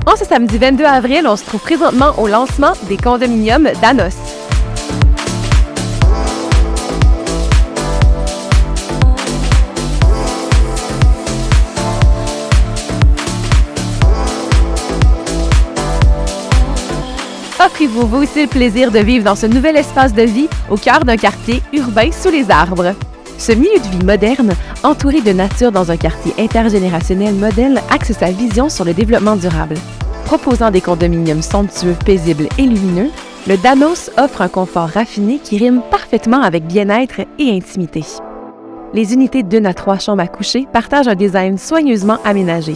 En ce samedi 22 avril, on se trouve présentement au lancement des condominiums d'Anos. Offrez-vous vous aussi le plaisir de vivre dans ce nouvel espace de vie au cœur d'un quartier urbain sous les arbres. Ce milieu de vie moderne, entouré de nature dans un quartier intergénérationnel modèle, axe sa vision sur le développement durable. Proposant des condominiums somptueux, paisibles et lumineux, le Danos offre un confort raffiné qui rime parfaitement avec bien-être et intimité. Les unités d'1 à 3 chambres à coucher partagent un design soigneusement aménagé.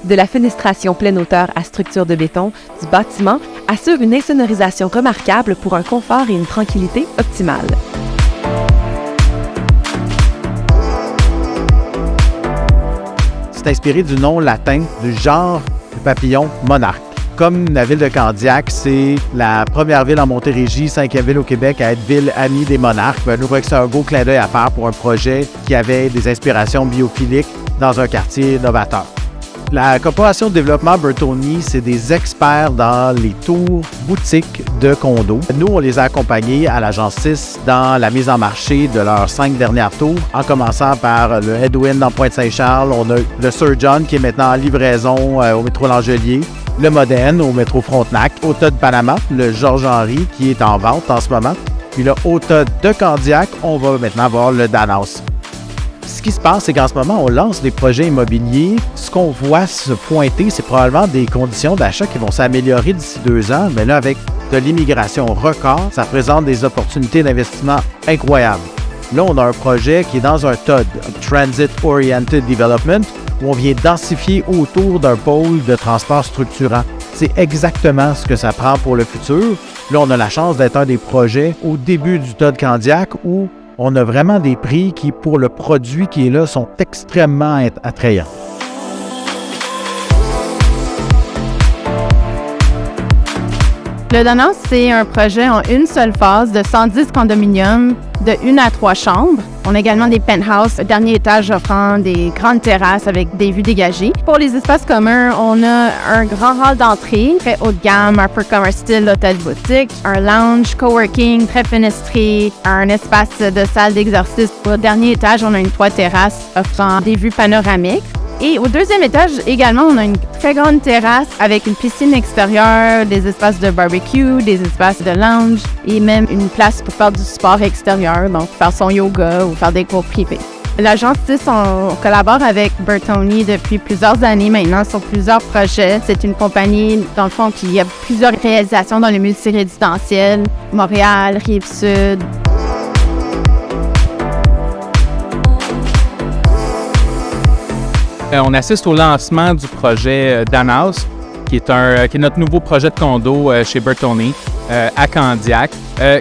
De la fenestration pleine hauteur à structure de béton du bâtiment assure une insonorisation remarquable pour un confort et une tranquillité optimale. C'est inspiré du nom latin du genre du papillon monarque. Comme la ville de Candiac, c'est la première ville en Montérégie, 5e ville au Québec à être ville amie des monarques. Nous voyons que c'est un beau clin d'œil à faire pour un projet qui avait des inspirations biophiliques dans un quartier novateur. La corporation de développement Bertoni, c'est des experts dans les tours boutiques de condos. Nous, on les a accompagnés à l'Agence 6 dans la mise en marché de leurs 5 dernières tours, en commençant par le Edwin dans Pointe-Saint-Charles. On a le Sir John qui est maintenant en livraison au métro L'Angelier, le Modène au métro Frontenac, Auto de Panama, le Georges-Henri qui est en vente en ce moment, puis le Auto de Candiac, on va maintenant voir le Danos. Ce qui se passe, c'est qu'en ce moment, on lance des projets immobiliers. Ce qu'on voit se pointer, c'est probablement des conditions d'achat qui vont s'améliorer d'ici 2 ans. Mais là, avec de l'immigration record, ça présente des opportunités d'investissement incroyables. Là, on a un projet qui est dans un TOD, Transit Oriented Development, où on vient densifier autour d'un pôle de transport structurant. C'est exactement ce que ça prend pour le futur. Là, on a la chance d'être un des projets au début du TOD Candiac où on a vraiment des prix qui, pour le produit qui est là, sont extrêmement attrayants. Le Danos, c'est un projet en une seule phase de 110 condominiums de 1 à 3 chambres. On a également des penthouses, dernier étage offrant des grandes terrasses avec des vues dégagées. Pour les espaces communs, on a un grand hall d'entrée, très haut de gamme, un peu comme un style hôtel-boutique, un lounge, coworking, très fenestré, un espace de salle d'exercice. Au dernier étage, on a une 3 terrasses offrant des vues panoramiques. Et au 2e étage, également, on a une très grande terrasse avec une piscine extérieure, des espaces de barbecue, des espaces de lounge et même une place pour faire du sport extérieur, donc faire son yoga ou faire des cours privés. L'Agence 6, on collabore avec Bertoni depuis plusieurs années maintenant sur plusieurs projets. C'est une compagnie, dans le fond, qui a plusieurs réalisations dans le multirésidentiel, Montréal, Rive-Sud. On assiste au lancement du projet Danos, qui est notre nouveau projet de condo chez Bertoni à Candiac,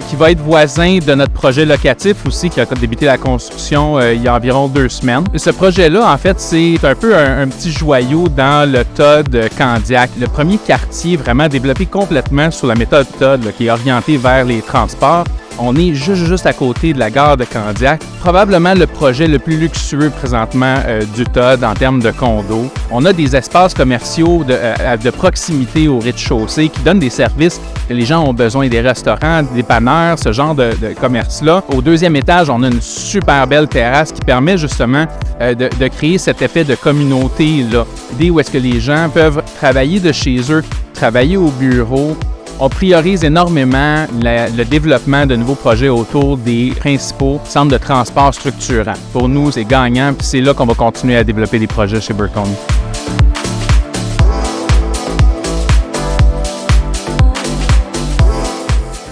qui va être voisin de notre projet locatif aussi, qui a débuté la construction il y a environ 2 semaines. Ce projet-là, en fait, c'est un peu un petit joyau dans le TOD Candiac, le premier quartier vraiment développé complètement sur la méthode TOD, là, qui est orienté vers les transports. On est juste à côté de la gare de Candiac. Probablement le projet le plus luxueux présentement du TOD en termes de condos. On a des espaces commerciaux de proximité au rez-de-chaussée qui donnent des services que les gens ont besoin, des restaurants, des dépanneurs, ce genre de commerce-là. Au 2e étage, on a une super belle terrasse qui permet justement de créer cet effet de communauté-là. L'idée où est-ce que les gens peuvent travailler de chez eux, travailler au bureau. On priorise énormément le développement de nouveaux projets autour des principaux centres de transport structurants. Pour nous, c'est gagnant, puis c'est là qu'on va continuer à développer des projets chez Bertoni.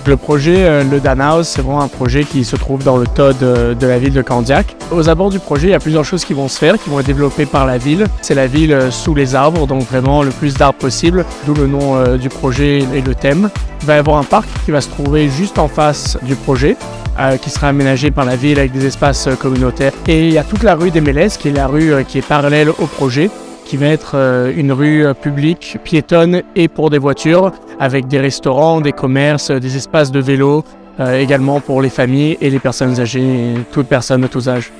Le projet Le Danos, c'est vraiment un projet qui se trouve dans le TOD de la ville de Candiac. Aux abords du projet, il y a plusieurs choses qui vont se faire, qui vont être développées par la ville. C'est la ville sous les arbres, donc vraiment le plus d'arbres possible, d'où le nom du projet et le thème. Il va y avoir un parc qui va se trouver juste en face du projet, qui sera aménagé par la ville avec des espaces communautaires. Et il y a toute la rue des Mélèzes, qui est la rue qui est parallèle au projet, qui va être une rue publique, piétonne et pour des voitures, avec des restaurants, des commerces, des espaces de vélo, également pour les familles et les personnes âgées, et toutes personnes de tous âges.